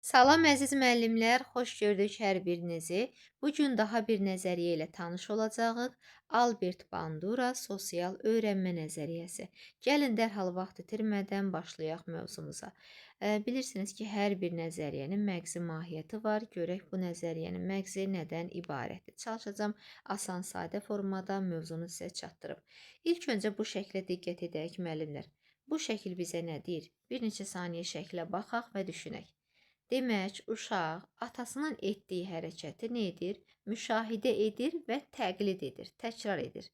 Salam əziz müəllimlər, xoş gördük hər birinizi. Bu gün daha bir nəzəriyyə ilə tanış olacağıq. Albert Bandura sosial öyrənmə nəzəriyyəsi. Gəlin dərhal vaxt itirmədən başlayaq mövzumuza. Bilirsiniz ki, hər bir nəzəriyyənin məğzi mahiyyəti var. Görək bu nəzəriyyənin məğzi nədən ibarətdir. Çalışacağam asan, sadə formada mövzunu sizə çatdırıb. İlk öncə bu şəklə diqqət edək müəllimlər. Bu şəkil bizə nə deyir? Bir neçə saniyə şəklə baxaq və düşünək. Demək, uşaq atasının etdiyi hərəkəti nə edir? Müşahidə edir və təqlid edir, təkrar edir.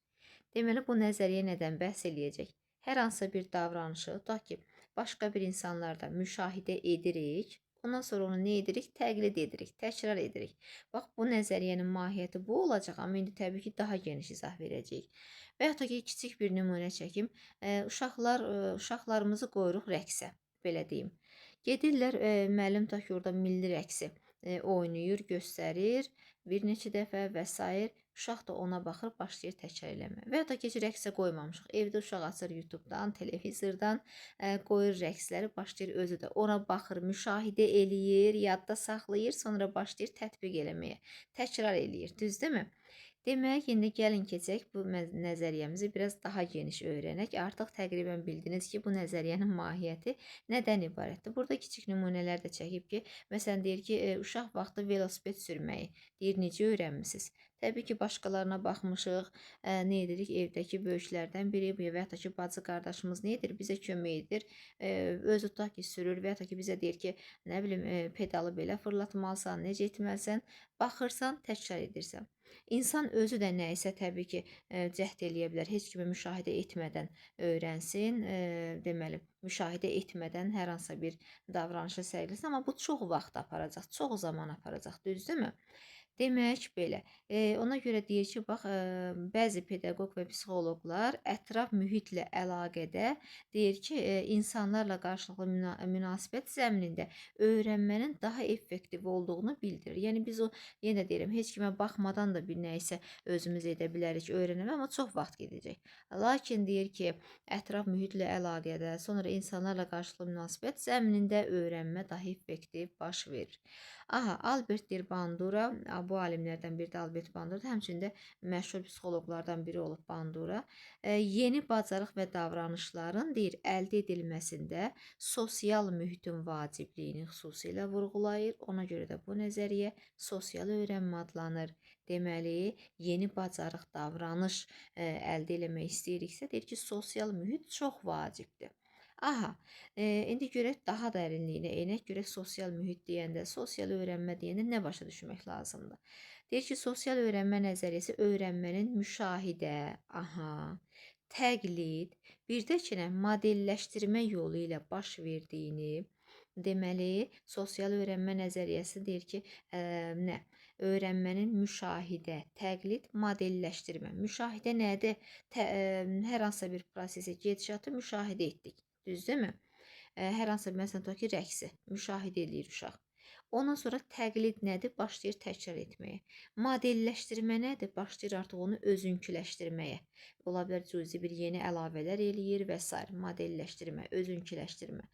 Deməli, bu nəzəriyyə nədən bəhs eləyəcək? Hər hansı bir davranışı, tutaq ki, başqa bir insanlarda müşahidə edirik, ondan sonra onu nə edirik? Təqlid edirik, təkrar edirik. Bax, bu nəzəriyyənin mahiyyəti bu olacaq, amma indi təbii ki, daha geniş izah verəcəyik. Və yaxud da ki, kiçik bir nümunə çəkim. Uşaqlarımızı qoyuruq rəqsə, belə deyim. Gedirlər, müəllim tutaq ki, orada milli rəqsi oynayır, göstərir bir neçə dəfə və s. Uşaq da ona baxır, başlayır təkrar eləməyə. Və ya da ki, rəqsə qoymamışıq. Evdə uşaq açır YouTube-dan, televizordan, qoyur rəqsləri, başlayır özü də ona baxır, müşahidə eləyir, yadda saxlayır, sonra başlayır tətbiq eləməyə. Təkrar eləyir, düzdürmü? Demək, indi gəlin keçək bu nəzəriyyəmizi biraz daha geniş öyrənək. Artıq təqribən bildiniz ki, bu nəzəriyyənin mahiyyəti nədən ibarətdir? Burada kiçik nümunələr də çəkib ki, məsələn deyir ki, uşaq vaxtı velosiped sürməyi. Deyir, necə öyrənmisiniz? Təbii ki, başqalarına baxmışıq, nə edirik? Evdəki böyüklərdən biri və ya da ki, bacı qardaşımız nə edir? Bizə kömək edir. Özü tutaq ki, sürür və ya da ki, bizə deyir ki, nə bilim, pedalı belə fırlatmalısan, necə etməlisən? Baxırsan, təkrar edirsən. İnsan özü də nəyisə təbii ki, cəhd eləyə bilər. Heç kimi müşahidə etmədən öyrənsin. Deməli, müşahidə etmədən hər hansı bir davranışı sərgiləsin, amma bu çox vaxt aparacaq, çox zaman aparacaq, düzdürmü? Demək belə. Ona görə deyir ki, bax, bəzi pedaqoq və psixoloqlar ətraf mühitlə əlaqədə deyir ki, insanlarla qarşılıqlı münasibət zəminində öyrənmənin daha effektiv olduğunu bildirir. Yəni biz o yenə deyirəm, heç kimə baxmadan da bir nəyisə özümüz edə bilərik, öyrənəmək, amma çox vaxt gedəcək. Lakin deyir ki, ətraf mühitlə əlaqədə, sonra insanlarla qarşılıqlı münasibət zəminində öyrənmə daha effektiv baş verir. Aha, Albert deyir Bandura, bu alimlərdən biri də Albert Bandura, həmçinin də məşhur psixoloqlardan biri olub Bandura. Yeni bacarıq və davranışların deyir əldə edilməsində sosial mühitin vacibliyini xüsusilə vurğulayır. Ona görə də bu nəzəriyyə sosial öyrənmə adlanır. Deməli, yeni bacarıq, davranış əldə eləmək istəyiriksə, deyir ki, sosial mühit çox vacibdir. Aha, indi görək daha dərinliyinə enək, görək sosial mühit deyəndə, sosial öyrənmə deyəndə nə başa düşmək lazımdır? Deyir ki, sosial öyrənmə nəzəriyyəsi öyrənmənin müşahidə, aha, təqlid, bir də ki, modelləşdirmə yolu ilə baş verdiyini, deməli, sosial öyrənmə nəzəriyyəsi deyir ki, nə? Öyrənmənin müşahidə, təqlid, modelləşdirmə. Müşahidə nədir? Hər hansı bir prosesi, gedişatı müşahidə etdik. Düzdürmü? Hər hansı bir, məsələn, tutaq ki, rəqsi müşahidə eləyir uşaq. Ondan sonra təqlid nədir? Başlayır təkrar etməyə. Modelləşdirmə nədir? Başlayır artıq onu özünküləşdirməyə. Ola bilər cüzi bir yeni əlavələr eləyir və s. Modelləşdirmə, özünküləşdirmə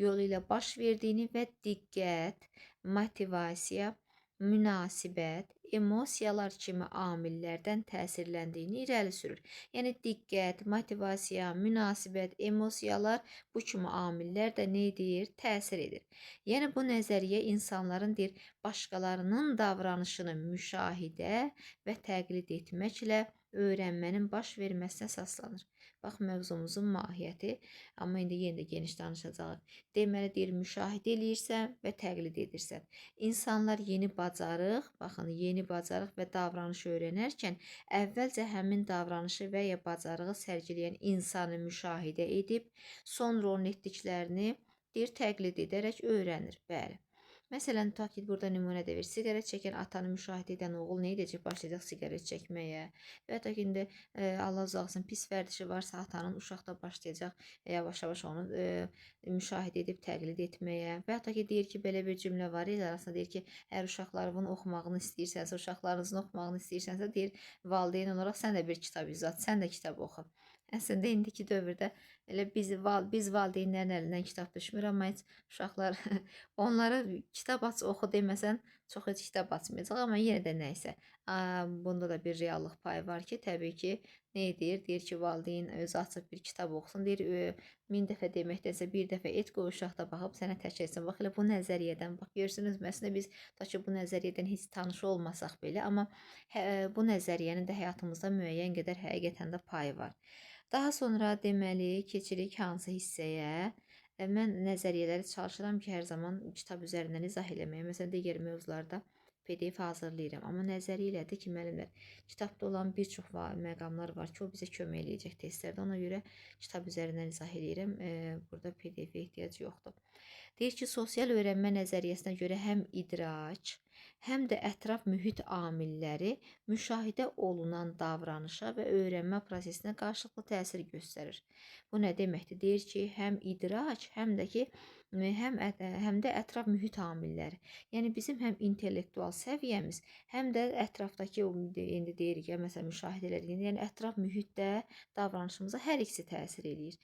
yolu ilə baş verdiyini və diqqət, motivasiya, münasibət, emosiyalar kimi amillərdən təsirləndiyini irəli sürür. Yəni diqqət, motivasiya, münasibət, emosiyalar bu kimi amillər də nə edir? Təsir edir. Yəni bu nəzəriyyə insanların deyir, başqalarının davranışını müşahidə və təqlid etməklə öyrənmənin baş verməsinə əsaslanır. Bax, mövzumuzun mahiyyəti, amma indi yenə də geniş danışacağıq. Deməli, deyir, müşahidə eləyirsən və təqlid edirsən. İnsanlar yeni bacarıq, baxın, yeni bacarıq və davranış öyrənərkən əvvəlcə həmin davranışı və ya bacarığı sərgiləyən insanı müşahidə edib, sonra onun etdiklərini deyir, təqlid edərək öyrənir. Bəli. Məsələn, tutaq ki, burada nümunə də verir. Siqaret çəkən atanı müşahidə edən oğul nə edəcək? Başlayacaq siqaret çəkməyə. Və ya da ki, indi Allah uzaqsın, pis vərdişi varsa atanın, uşaq da başlayacaq yavaş-yavaş onu müşahidə edib təqlid etməyə. Və ya da ki, deyir ki, belə bir cümlə var, el arasında deyir ki, əgər uşaqlarının oxumağını istəyirsənsə, uşaqlarınızın oxumağını istəyirsənsə, deyir, valideyn olaraq sən də bir kitab uzat, sən də kitab oxu. Əslində indiki dövrdə elə biz valideynlərin əlindən kitab düşmür, amma heç uşaqlar onlara kitab aç, oxu deməsən çox heç kitab açmayacaq, amma yenə də nə isə. Bunda da bir reallıq payı var ki, təbii ki, nə edir? Deyir ki, valideyn özü açıb bir kitab oxusun, deyir 1000 dəfə deməkdənsə bir dəfə et, qoy uşaq da baxıb sənə tək etsin. Bax elə bu nəzəriyyədən bax görürsünüz, əslində biz ta ki bu nəzəriyyədən heç tanış olmasaq belə, amma bu nəzəriyyənin də həyatımızda müəyyən qədər həqiqətən də payı var. Daha sonra deməli keçirik hansı hissəyə? Mən nəzəriyyələri çalışıram ki, hər zaman kitab üzərindən izah eləməyə. Məsələn, digər mövzularda PDF hazırlayıram. Amma nəzəriyyə elədir ki, müəllimlər, kitabda olan bir çox məqamlar var ki, o bizə kömək eləyəcək testlərdə. Ona görə kitab üzərindən izah eləyirəm. Burada PDF-ə ehtiyac yoxdur. Deyir ki, sosial öyrənmə nəzəriyyəsinə görə həm idrac, həm də ətraf mühit amilləri müşahidə olunan davranışa və öyrənmə prosesinə qarşılıqlı təsir göstərir. Bu nə deməkdir? Deyir ki, həm idrac, həm də ki, həm də ətraf mühit amilləri. Yəni bizim həm intellektual səviyyəmiz, həm də ətrafdakı indi deyirik ya, məsələn müşahidə elədik. Yəni ətraf mühitdə davranışımıza hər ikisi təsir eləyir.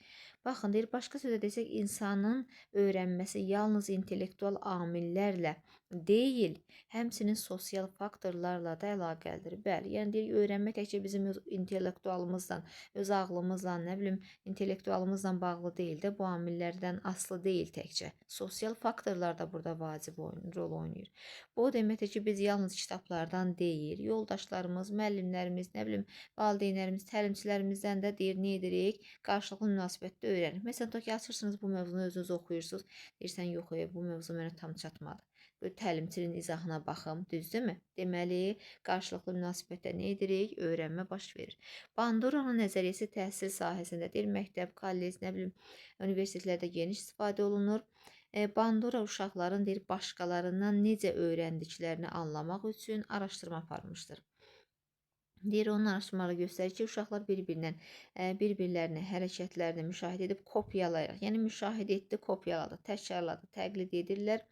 Baxın, deyir, başqa sözlə desək, insanın öyrənməsi yalnız intellektual amillərlə deyil, həmçinin sosial faktorlarla da əlaqəlidir. Bəli, yəni deyir, öyrənmə təkcə bizim öz intellektualımızla, öz ağlımızla, nə bilim, intellektualımızla bağlı deyil də, bu amillərdən asılı deyil təkcə. Sosial faktorlar da burada vacib rol oynayır. Bu o deməkdir ki, biz yalnız kitablardan deyil, yoldaşlarımız, müəllimlərimiz, nə bilim, valideynlərimiz, təlimçilərimizdən də deyir, nə edirik? Qarşılıqlı münasibətdə öyrənirik. Məsələn, to ki, açırsınız bu mövzunu özünüz oxuyursunuz, deyirsən, yox, bu mövzu mənə tam çatmadı. Təlimçinin izahına baxım, düzdürmü? Deməli, qarşılıqlı münasibətdə nə edirik? Öyrənmə baş verir. Banduranın nəzəriyyəsi təhsil sahəsində deyir, məktəb, kollec, nə bilim, universitetlərdə geniş istifadə olunur. Bandura uşaqların deyir, başqalarından necə öyrəndiklərini anlamaq üçün araşdırma aparmışdır. Deyir, onun araşdırmaları göstərir ki, uşaqlar bir-birlərini hərəkətlərini müşahidə edib kopyalayaraq, yəni müşahidə etdi, kopyaladı, təkrarladı, təqlid edirlər.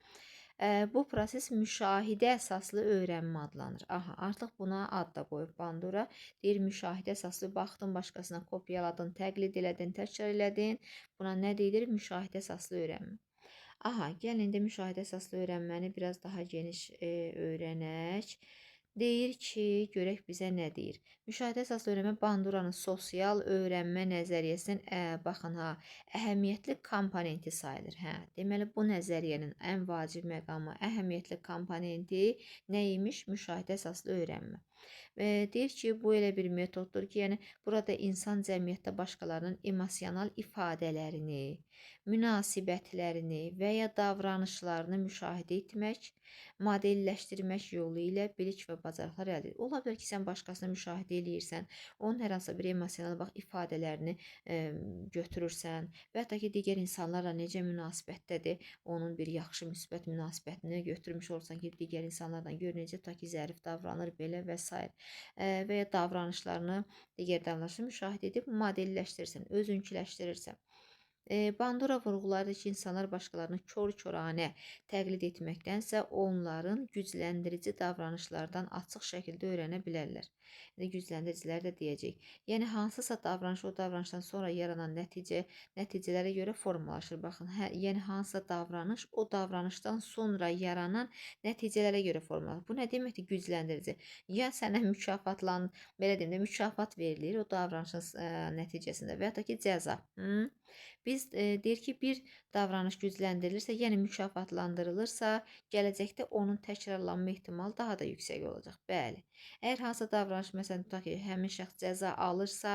Bu proses müşahidə əsaslı öyrənmə adlanır. Aha, artıq buna ad da qoyub Bandura. Deyir, müşahidə əsaslı baxdın, başqasına kopyaladın, təqlid elədin, təkrar elədin. Buna nə deyilir? Müşahidə əsaslı öyrənmə. Aha, gəlin indi müşahidə əsaslı öyrənməni biraz daha geniş öyrənək. Deyir ki, görək bizə nə deyir. Müşahidə əsaslı öyrənmə Banduranın sosial öyrənmə nəzəriyyəsinin baxın ha, əhəmiyyətli komponenti sayılır. Hə, deməli bu nəzəriyyənin ən vacib məqamı, əhəmiyyətli komponenti nə imiş? Müşahidə əsaslı öyrənmə. Deyir ki, bu elə bir metoddur ki, yəni burada insan cəmiyyətdə başqalarının emosional ifadələrini, münasibətlərini və ya davranışlarını müşahidə etmək, modelləşdirmək yolu ilə bilik və bacarıqlar əldə edir. Ola bilər ki, sən başqasını müşahidə eləyirsən, onun hər hansı bir emosional ifadələrini götürürsən və hətta ki, digər insanlarla necə münasibətdədir, onun bir yaxşı, müsbət münasibətini götürmüş olsan ki, digər insanlarla gör necə ta ki, zərif davranır belə və s. Və ya davranışlarını, digər davranışları müşahidə edib modelləşdirirsən, özünküləşdirirsən. Bandura vurğulayır ki, insanlar başqalarını kör-körənə təqlid etməkdənsə onların gücləndirici davranışlardan açıq şəkildə öyrənə bilərlər. Gücləndiricilər də deyəcək. Yəni, hansısa davranış o davranışdan sonra yaranan nəticələrə görə formalaşır. Baxın, yəni hansısa davranış o davranışdan sonra yaranan nəticələrə görə formalaşır. Bu nə deməkdir? Gücləndirici. Ya sənə belə deyim də, mükafat verilir o davranışın nəticəsində və ya da ki, cəza. Biz deyir ki, bir davranış gücləndirilirsə, yəni mükafatlandırılırsa, gələcəkdə onun təkrarlanma ehtimalı daha da yüksək olacaq. Bəli. Əgər hansısa davranış, məsələn, tutaq ki, həmin şəxs cəza alırsa,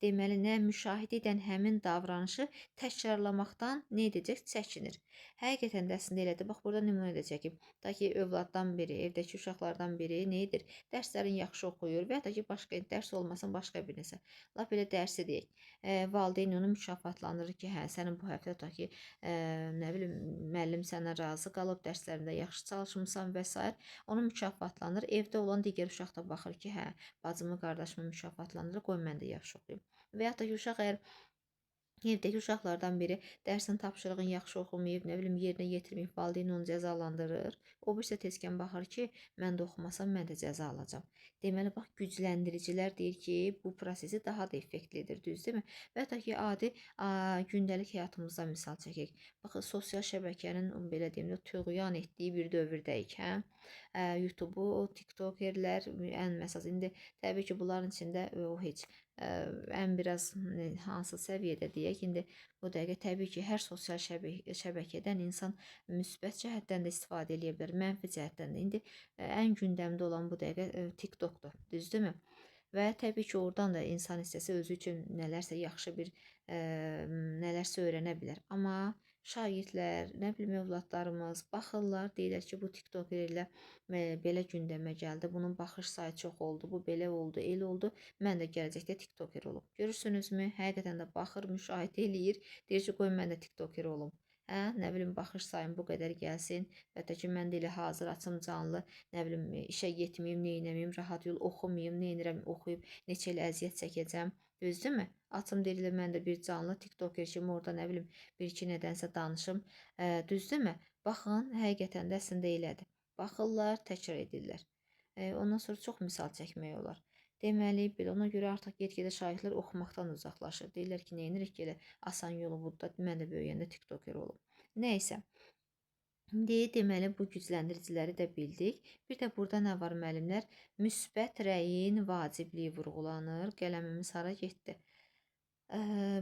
deməli, nə müşahidə edən həmin davranışı təkrarlamaqdan nə edəcək? Çəkinir. Həqiqətən də əslində elədir. Bax, burada nümunə də çəkib. Ta ki, övladdan biri, evdəki uşaqlardan biri nə edir? Dərslərini yaxşı oxuyur və ya da ki, başqa dərs olmasın, başqa bir nəsə. Lap elə dərsi deyək. Valideyn onu mükafatlandırır ki, hə, sənin bu həftə ta ki, nə bilim, müəllim səndən razı qalıb, dərslərində yaxşı çalışmısan və s. Onu mükafatlandır. Evdə olan digər uşaq da baxır ki, hə, bacımı, qardaşımı mükafatlandırır, qoy mən də yaxşı oxuyum. Və ya da ki, uşaq əgər Evdəki uşaqlardan biri dərsin tapşırığını yaxşı oxumayıb, nə bilim, yerinə yetirməyib, valideyn onu cəzalandırır. O birisi tezkən baxır ki, mən də oxumasam mən də cəza alacağam. Deməli, bax, gücləndiricilər deyir ki, bu prosesi daha da effektlidir, düzdürmü? Və hətta ki, adi gündəlik həyatımızda misal çəkək. Baxın, sosial şəbəkənin belə deyim də tuğyan etdiyi bir dövrdəyik, hə? YouTube-u, TikTokerlər ən məsəl. İndi təbii ki, bunların içində o heç ən biraz hansı səviyyədə deyək, indi bu dəqiqə təbii ki, hər sosial şəbəkədən insan müsbət cəhətdən də istifadə edə bilər, mənfi cəhətdən də. İndi ən gündəmdə olan bu dəqiqə TikTokdur, düzdürmü? Və təbii ki, oradan da insan istəsə özü üçün nələrsə yaxşı bir nələrsə öyrənə bilər. Amma şagirdlər, nə bilim, övladlarımız baxırlar, deyirlər ki, bu TikToker ilə belə gündəmə gəldi, bunun baxış sayı çox oldu, bu belə oldu, elə oldu, mən də gələcəkdə TikToker olum. Görürsünüzmü? Həqiqətən də baxır, müşahidə eləyir, deyir ki, qoy mən də TikToker olum. Hə, nə bilim, baxış sayım bu qədər gəlsin, və də ki, mən də elə hazır açım canlı, nə bilim, işə getməyim, neynəməyim, rahat yol oxumayım, neynirəm, oxuyub neçə elə əziyyət çəkəcəm, düzdürmü? Açım deyirlər, mən də bir canlı TikToker kimi orada, nə bilim, bir-iki nədənsə danışım, düzdürmü? Baxın, həqiqətən də əslində elədir. Baxırlar, təkrar edirlər. Ondan sonra çox misal çəkmək olar. Deməli, belə ona görə artıq get-gedə şagirdlər oxumaqdan uzaqlaşır. Deyirlər ki, neyinirik ki, elə asan yolu budur da, mən də böyüyəndə TikToker olum. Nəysə. İndi deməli bu gücləndiriciləri də bildik. Bir də burada nə var müəllimlər? Müsbət rəyin vacibliyi vurğulanır. Qələmimiz hara getdi?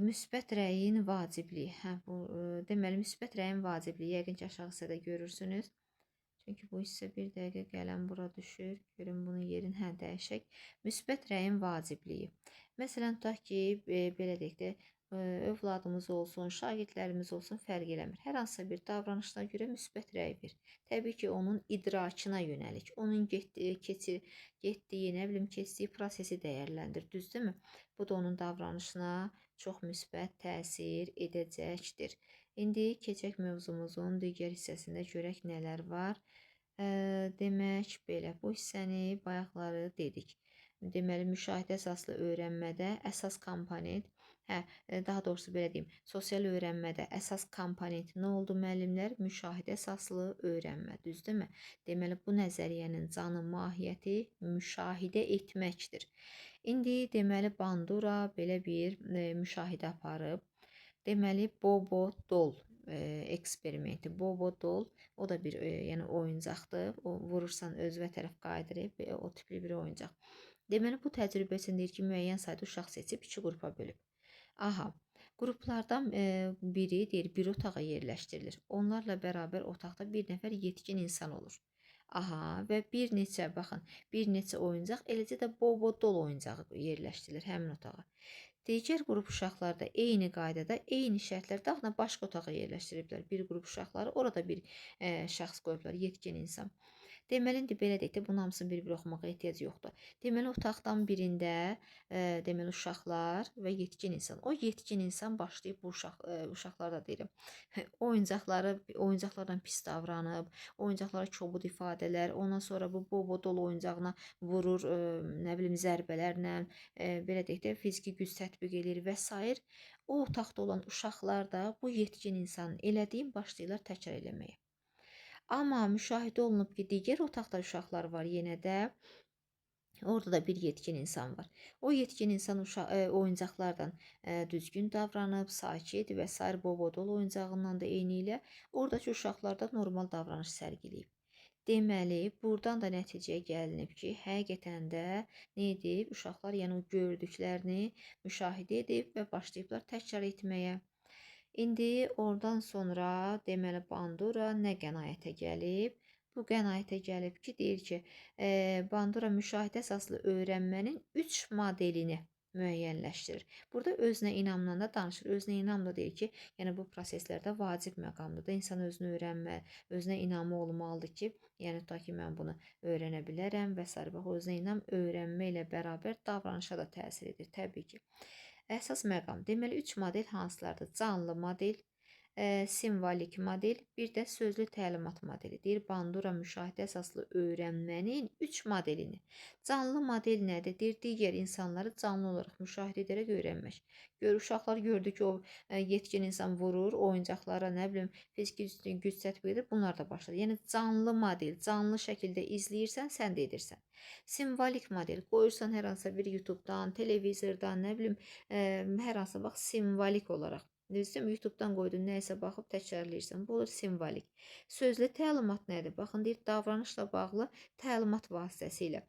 Müsbət rəyin vacibliyi. Hə, bu deməli müsbət rəyin vacibliyi yəqin ki, aşağı hissədə görürsünüz. Çünki bu hissə bir dəqiqə qələm bura düşür. Görün bunun yerini hə dəyişək. Müsbət rəyin vacibliyi. Məsələn, tutaq ki, belə deyək də, övladımız olsun, şagirdlərimiz olsun, fərq eləmir. Hər hansısa bir davranışına görə müsbət rəy ver. Təbii ki, onun idrakına yönəlik, onun getdiyi, nə bilim, keçdiyi prosesi dəyərləndir, düzdürmü? Bu da onun davranışına çox müsbət təsir edəcəkdir. İndi keçək mövzumuzun digər hissəsində görək nələr var. Demək belə, bu hissəni bayaqları dedik. Deməli, müşahidə əsaslı öyrənmədə əsas komponent, daha doğrusu belə deyim, sosial öyrənmədə əsas komponent nə oldu müəllimlər? Müşahidə əsaslı öyrənmə, düzdürmü? Deməli, bu nəzəriyyənin canı mahiyyəti müşahidə etməkdir. İndi deməli, Bandura belə bir müşahidə aparıb. Deməli, Bobo Dol eksperimenti. Bobo Dol, o da bir yəni oyuncaqdır. O vurursan özünə tərəf qayıdır, o tipli bir oyuncaq. Deməli, bu təcrübə üçün deyir ki, müəyyən sayda uşaq seçib 2 qrupa bölüb. Aha, qruplardan biri deyir, bir otağa yerləşdirilir. Onlarla bərabər otaqda bir nəfər yetkin insan olur. Aha, və bir neçə, baxın, bir neçə oyuncaq, eləcə də Bobo Dol oyuncağı yerləşdirilir həmin otağa. Digər qrup uşaqlar da eyni qaydada, eyni şərtlərdə başqa otağa yerləşdiriblər. Bir qrup uşaqları, orada bir şəxs qoyublar, yetkin insan. Deməli, indi belə deyək də, bunun hamısını bir-bir oxumağa ehtiyac yoxdur. Deməli, otaqdan birində deməli, uşaqlar və yetkin insan. O yetkin insan başlayıb bu uşaqlar da deyirəm, oyuncaqlarla pis davranıb, oyuncaqlara kobud ifadələr, ondan sonra bu Bobo Dol oyuncağına vurur, nə bilim, zərbələrlə, belə deyək də, fiziki güc tətbiq edir və s. O otaqda olan uşaqlar da bu yetkin insanın elədiyin başlayırlar təkrar eləməyə. Amma müşahidə olunub ki, digər otaqda uşaqlar var yenə də, orada da bir yetkin insan var. O yetkin insan oyuncaqlardan düzgün davranıb, sakit və s. Bobodol oyuncağından da eyni ilə oradakı uşaqlar da normal davranış sərgiləyib. Deməli, buradan da nəticəyə gəlinib ki, həqiqətən də nə edib? Uşaqlar yəni o gördüklərini müşahidə edib və başlayıblar təkrar etməyə. İndi oradan sonra deməli Bandura nə qənaətə gəlib? Bu qənaətə gəlib ki, deyir ki, Bandura müşahidə əsaslı öyrənmənin 3 modelini müəyyənləşdirir. Burada özünə inamla da danışır. Özünə inam da deyir ki, yəni bu proseslərdə vacib məqamdır da, insan özünü öyrənmə, özünə inamı olmalıdır ki, yəni ta ki mən bunu öyrənə bilərəm və s. Bax, özünə inam öyrənmə ilə bərabər davranışa da təsir edir təbii ki. Əsas məqam. Deməli, 3 model hansılardır? Canlı model, simvolik model, bir də sözlü təlimat modeli. Deyir, Bandura müşahidə əsaslı öyrənmənin 3 modelini. Canlı model nədir? Deyir, digər insanları canlı olaraq müşahidə edərək öyrənmək. Uşaqlar gördü ki, o yetkin insan vurur, oyuncaqlara, nə bilim, fiziki güc tətbiq edir, bunlar da başladı. Yəni canlı model, canlı şəkildə izləyirsən, sən də edirsən. Simvolik model qoyursan hər hansı bir YouTube-dan, televizordan, nə bilim, hər hansı bax simvolik olaraq. Düzdürmü? YouTube-dan qoydun, nəyisə baxıb təkrarlayırsan. Bu olur simvolik. Sözlü təlimat nədir? Baxın, deyir, davranışla bağlı təlimat vasitəsilə.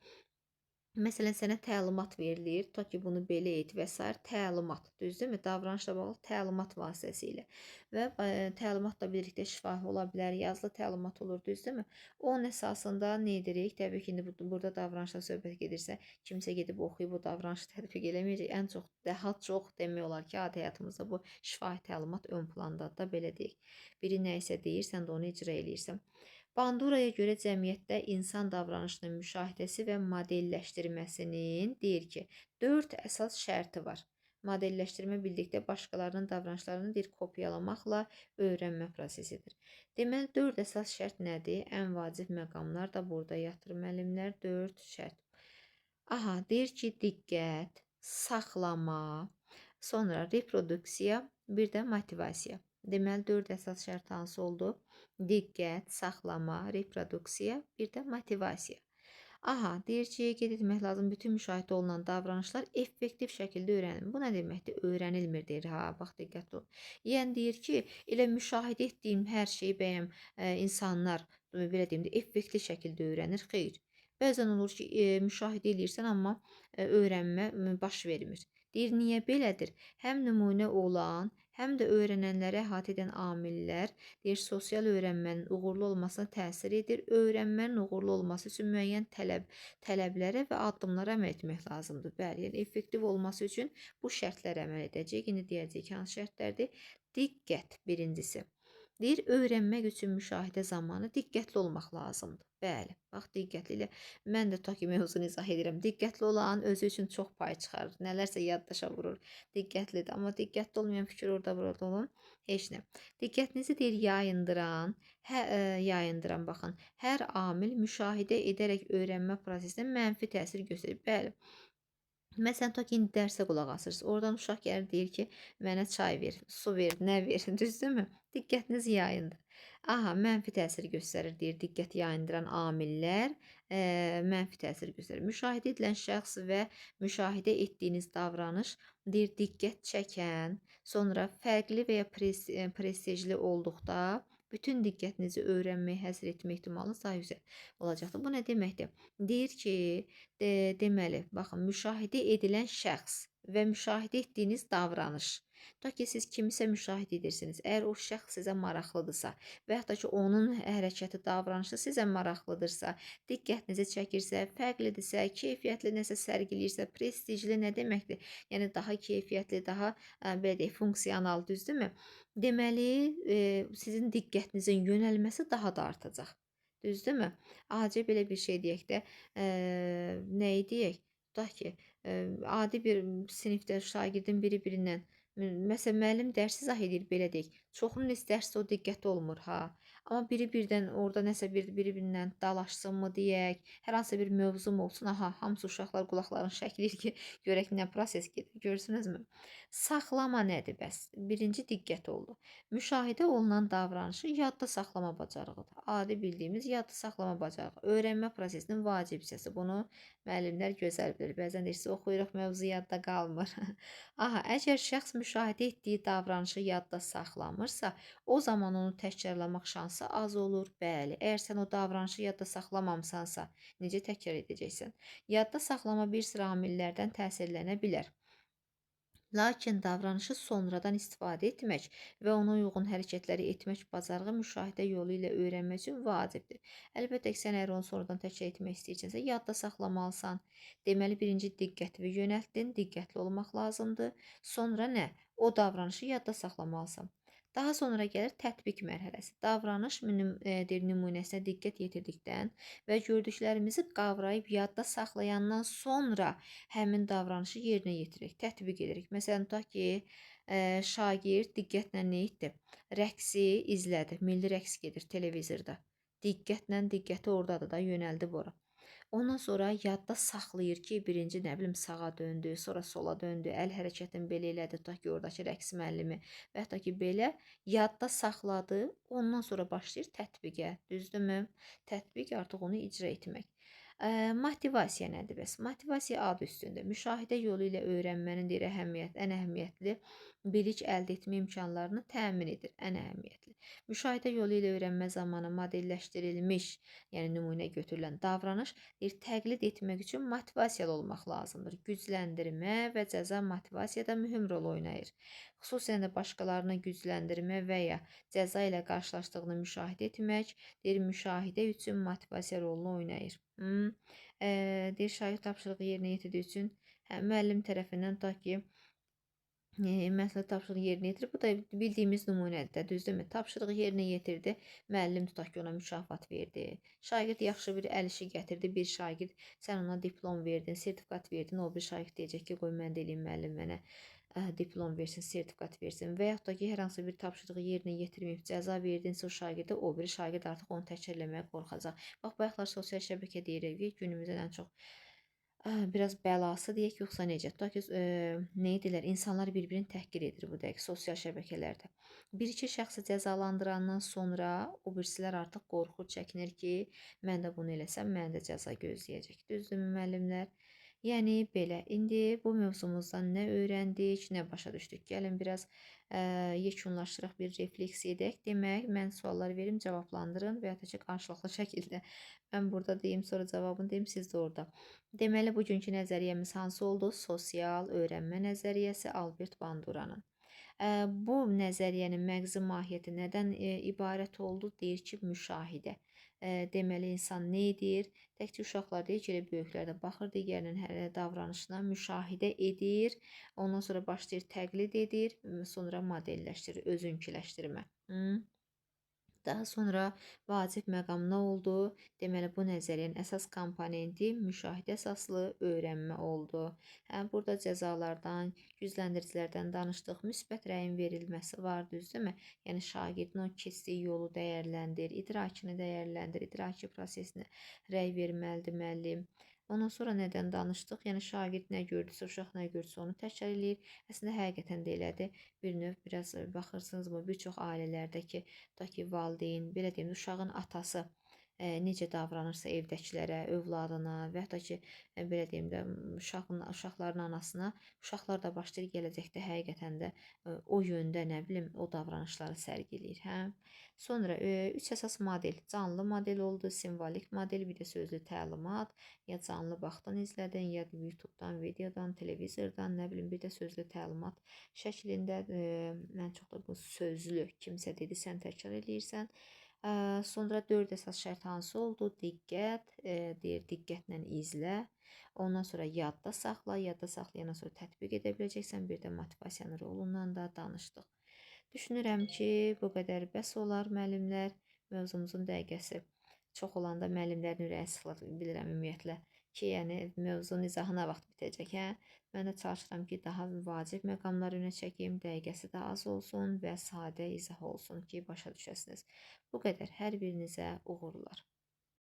Məsələn, sənə təlimat verilir, ta ki bunu belə et və s. təlimat, düzdürmü? Davranışla bağlı təlimat vasitəsilə və təlimatla birlikdə şifahi ola bilər, yazılı təlimat olur, düzdürmü? Onun əsasında nə edirik? Təbii ki, indi burada davranışla söhbət gedirsə, kimsə gedib oxuyub o davranışı tətbiq eləməyəcək. Ən çox, daha çox demək olar ki, adi həyatımızda bu şifahi təlimat ön plandadır da, belə deyək. Biri nə isə deyir, sən də onu icra eləyirsən. Banduraya görə cəmiyyətdə insan davranışının müşahidəsi və modelləşdirməsinin deyir ki, 4 əsas şərti var. Modelləşdirmə bildikdə başqalarının davranışlarını deyir, kopyalamaqla öyrənmə prosesidir. Deməli, 4 əsas şərt nədir? Ən vacib məqamlar da burada yatır müəllimlər, 4 şərt. Aha, deyir ki, diqqət, saxlama, sonra reproduksiya, bir də motivasiya. Deməli, 4 əsas şərt hansı oldu? Diqqət, saxlama, reproduksiya, bir də motivasiya. Aha, deyir ki, qeyd etmək lazım, bütün müşahidə olunan davranışlar effektiv şəkildə öyrənilir. Bu nə deməkdir? Öyrənilmir deyir. Ha, bax, diqqətli ol. Yəni deyir ki, elə müşahidə etdiyim hər şeyi bəyəm insanlar, belə deyim də, effektiv şəkildə öyrənir. Xeyr. Bəzən olur ki, müşahidə edirsən, amma öyrənmə baş vermir. Deyir, niyə belədir? Həm nümunə olan, həm də öyrənənləri əhatə edən amillər, deyir, sosial öyrənmənin uğurlu olmasına təsir edir. Öyrənmənin uğurlu olması üçün müəyyən tələblərə və addımlara əməl etmək lazımdır. Bəli, yəni effektiv olması üçün bu şərtlər əməl edəcək. İndi deyəcək, hansı şərtlərdir? Diqqət birincisi. Deyir, öyrənmək üçün müşahidə zamanı diqqətli olmaq lazımdır. Bəli, bax, diqqətli ilə mən də ta ki mövzunu izah edirəm. Diqqətli olan özü üçün çox pay çıxarır. Nələrsə yaddaşa vurur. Diqqətlidir. Amma diqqətli olmayan fikir orada burada olun. Heç nə. Diqqətinizi deyir yayındıran, baxın. Hər amil müşahidə edərək öyrənmə prosesinə mənfi təsir göstərir. Bəli. Məsələn, ta ki, indi dərsə qulaq asırsınız. Oradan uşaq gəlir, deyir ki, mənə çay ver, su ver, nə ver, düzdürmü? Diqqətiniz yayındır. Aha, mənfi təsir göstərir, deyir, diqqət yayındıran amillər mənfi təsir göstərir. Müşahidə edilən şəxs və müşahidə etdiyiniz davranış, deyir, diqqət çəkən, sonra fərqli və ya prestijli olduqda, bütün diqqətinizi öyrənməyə həsr etmə ehtimalınız daha yüksək olacaqdır. Bu nə deməkdir? Deyir ki, deməli, baxın, müşahidə edilən şəxs və müşahidə etdiyiniz davranış. Ta ki, siz kimisə müşahidə edirsiniz. Əgər o şəxs sizə maraqlıdırsa və yaxud da ki, onun hərəkəti, davranışı sizə maraqlıdırsa, diqqətinizi çəkirsə, fərqlidirsə, keyfiyyətli nəsə sərgiləyirsə, prestijli nə deməkdir? Yəni, daha keyfiyyətli, daha, belə deyək, funksiyonal, düzdürmü? Deməli, sizin diqqətinizin yönəlməsi daha da artacaq. Düzdürmü? Adi belə bir şey deyək də, nəyi deyək? Tutaq ki, adi bir sinifdə şagirdin biri-birindən, məsələn, müəllim dərs izah edir, belə deyək. Çoxunun dərsdə o diqqəti olmur, ha. Amma biri birdən orada nəsə biri-birindən dalaşsınmı deyək, hər hansı bir mövzum olsun, aha, hamısı uşaqlar qulaqlarını şəkiləyir ki, görək nə proses gedir, görürsünüzmü? Saxlama nədir bəs? Birinci diqqət oldu. Müşahidə olunan davranışı yadda saxlama bacarığıdır. Adi bildiyimiz yadda saxlama bacarığı. Öyrənmə prosesinin vacib hissəsi. Bunu müəllimlər gözəl bilir. Bəzən deyirsiz, oxuyuruq, mövzu yadda qalmır. Aha, əgər şəxs müşahidə etdiyi davranışı yadda saxlamırsa, o zaman onu təkrarlamaq şansı az olur. Bəli, əgər sən o davranışı yadda saxlamamısansa, necə təkrar edəcəksən? Yadda saxlama bir sıra amillərdən təsirlənə bilər. Lakin davranışı sonradan istifadə etmək və ona uyğun hərəkətləri etmək bacarığı müşahidə yolu ilə öyrənmək üçün vacibdir. Əlbəttə ki, sən əgər onu sonradan təkrar etmək istəyirsənsə, yadda saxlamalısan. Deməli, birinci diqqətini yönəltdin, diqqətli olmaq lazımdır. Sonra nə? O davranışı yadda saxlamalısan. Daha sonra gəlir tətbiq mərhələsi. Davranış nümunəsinə diqqət yetirdikdən və gördüklərimizi qavrayıb yadda saxlayandan sonra həmin davranışı yerinə yetiririk, tətbiq edirik. Məsələn, tutaq ki, Şagird diqqətlə nə etdi? Rəqsi izlədi. Milli rəqs gedir televizorda. Diqqəti ordadır da, yönəldi ora. Ondan sonra yadda saxlayır ki, birinci nə bilim sağa döndü, sonra sola döndü, əl hərəkətini belə elədi, tutaq ki, oradakı rəqs müəllimi və hətta ki, belə yadda saxladı. Ondan sonra başlayır tətbiqə, düzdürmü? Tətbiq artıq onu icra etmək. Motivasiya nədir bəs? Motivasiya adı üstündə. Müşahidə yolu ilə öyrənmənin deyir ən əhəmiyyətli bilik əldə etmə imkanlarını təmin edir. Ən əhəmiyyətli. Müşahidə yolu ilə öyrənmə zamanı modelləşdirilmiş, yəni nümunə götürülən davranış təqlid etmək üçün motivasiyalı olmaq lazımdır. Gücləndirmə və cəza motivasiyada mühüm rol oynayır. Xüsusən də başqalarını gücləndirmə və ya cəza ilə qarşılaşdığını müşahidə etmək, müşahidə üçün motivasiya rolunu oynayır. Şagird tapşırığı yerinə yetirdiyi üçün müəllim tərəfindən tutaq ki, məsuliyyət tapşırığı yerinə yetirir. Bu da bildiyimiz nümunədir, düzdürmü? Tapşırığı yerinə yetirdi, müəllim tutaq ki, ona mükafat verdi. Şagird yaxşı bir əl işi gətirdi, bir şagird sən ona diplom verdin, sertifikat verdin, o bir şagird deyəcək ki, qoy mən də eləyim, müəllim mənə diplom versin, sertifikat versin və yaxud da ki, hər hansı bir tapşırığı yerinə yetirməyib cəza verdinsə o şagirdə, o biri şagird artıq onu təkrarləməyə qorxacaq. Bax, bayaqlar sosial şəbəkə deyirik ki, günümüzün ən çox biraz bəlası deyək, yoxsa necə? Tutaq ki, nə edirlər? İnsanlar bir-birini təhqir edir bu dəqiq sosial şəbəkələrdə. Bir-iki şəxsi cəzalandırandan sonra o birisilər artıq qorxur, çəkinir ki, mən də bunu eləsəm, mənə də cəza gözləyəcək. Düzdürmü müəllimlər? Yəni belə. İndi bu mövzumuzdan nə öyrəndik, nə başa düşdük? Gəlin biraz yekunlaşdıraq, bir refleksiya edək. Demək, mən suallar verim, cavablandırın və ya da ki, qarşılıqlı şəkildə mən burada deyim, sonra cavabını deyim, siz də orada. Deməli, bugünkü nəzəriyyəmiz hansı oldu? Sosial öyrənmə nəzəriyyəsi Albert Banduranın. Bu nəzəriyyənin məğzi mahiyyəti nədən ibarət oldu? Deyir ki, müşahidə. Deməli, insan nə edir? Təkcə uşaqlar deyil ki, elə böyüklər də baxır digərinin hər davranışına, müşahidə edir, ondan sonra başlayır təqlid edir, sonra modelləşdirir, özünküləşdirmə. Daha sonra vacib məqam nə oldu? Deməli, bu nəzəriyyənin əsas komponenti müşahidə əsaslı öyrənmə oldu. Burada cəzalardan, gücləndiricilərdən danışdıq, müsbət rəyin verilməsi var, düzdürmü? Yəni, şagirdin o keçdiyi yolu dəyərləndir, idrakını dəyərləndir, idraki prosesinə rəy verməlidir müəllim. Ondan sonra nədən danışdıq? Yəni, şagird nə gördüsə, uşaq nə gördüsə onu təkrar eləyir. Əslində, həqiqətən də elədir. Bir növ, biraz baxırsınızmı, bir çox ailələrdə ki, tutaq ki, valideyn, belə deyim, uşağın atası necə davranırsa evdəkilərə, övladına və hətta ki, belə deyim də, uşaqların anasına, uşaqlar da başlayır gələcəkdə həqiqətən də o yöndə, nə bilim, o davranışları sərgiləyir, hə? Sonra 3 əsas model, canlı model oldu, simvolik model, bir də sözlü təlimat, ya canlı baxdan izlədin, ya YouTube-dan, videodan, televizordan, nə bilim, bir də sözlü təlimat şəklində, ən çox da bu sözlü, kimsə dedi, sən təkrar eləyirsən. Sonra 4 əsas şərt hansı oldu? Diqqət, deyir, diqqətlə izlə. Ondan sonra yadda saxla, yadda saxlayandan sonra tətbiq edə biləcəksən. Bir də motivasiyanın rolundan da danışdıq. Düşünürəm ki, bu qədər bəs olar müəllimlər. Mövzumuzun dəqiqəsi çox olanda müəllimlərin ürəyi sıxılır, bilirəm ümumiyyətlə ki, yəni mövzunun izahı nə vaxt bitəcək, hə? Mən də çalışıram ki, daha vacib məqamlar önə çəkim, dəqiqəsi də az olsun və sadə izah olsun ki, başa düşəsiniz. Bu qədər. Hər birinizə uğurlar.